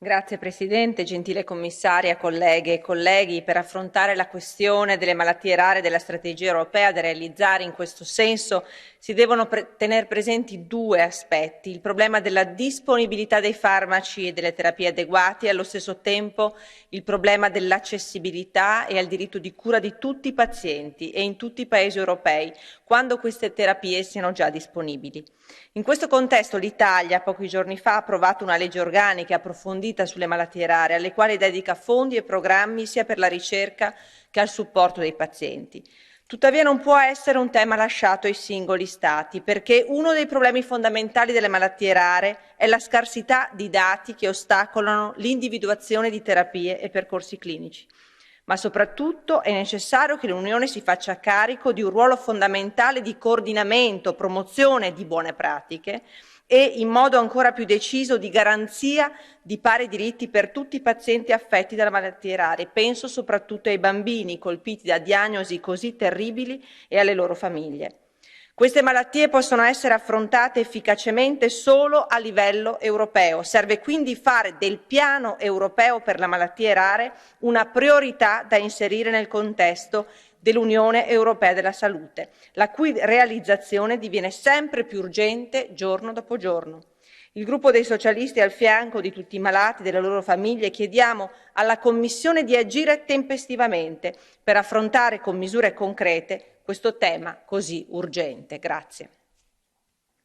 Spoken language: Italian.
Grazie Presidente, gentile commissaria, colleghe e colleghi. Per affrontare la questione delle malattie rare della strategia europea da realizzare in questo senso si devono tener presenti due aspetti: il problema della disponibilità dei farmaci e delle terapie adeguate e allo stesso tempo il problema dell'accessibilità e al diritto di cura di tutti i pazienti e in tutti i Paesi europei, quando queste terapie siano già disponibili. In questo contesto l'Italia, pochi giorni fa, ha approvato una legge organica approfondita sulle malattie rare, alle quali dedica fondi e programmi sia per la ricerca che al supporto dei pazienti. Tuttavia non può essere un tema lasciato ai singoli Stati, perché uno dei problemi fondamentali delle malattie rare è la scarsità di dati che ostacolano l'individuazione di terapie e percorsi clinici. Ma soprattutto è necessario che l'Unione si faccia carico di un ruolo fondamentale di coordinamento, promozione di buone pratiche e, in modo ancora più deciso, di garanzia di pari diritti per tutti i pazienti affetti da malattie rare. Penso soprattutto ai bambini colpiti da diagnosi così terribili e alle loro famiglie. Queste malattie possono essere affrontate efficacemente solo a livello europeo. Serve quindi fare del piano europeo per le malattie rare una priorità da inserire nel contesto dell'Unione Europea della Salute, la cui realizzazione diviene sempre più urgente giorno dopo giorno. Il gruppo dei socialisti è al fianco di tutti i malati e delle loro famiglie. Chiediamo alla Commissione di agire tempestivamente per affrontare con misure concrete questo tema così urgente. Grazie.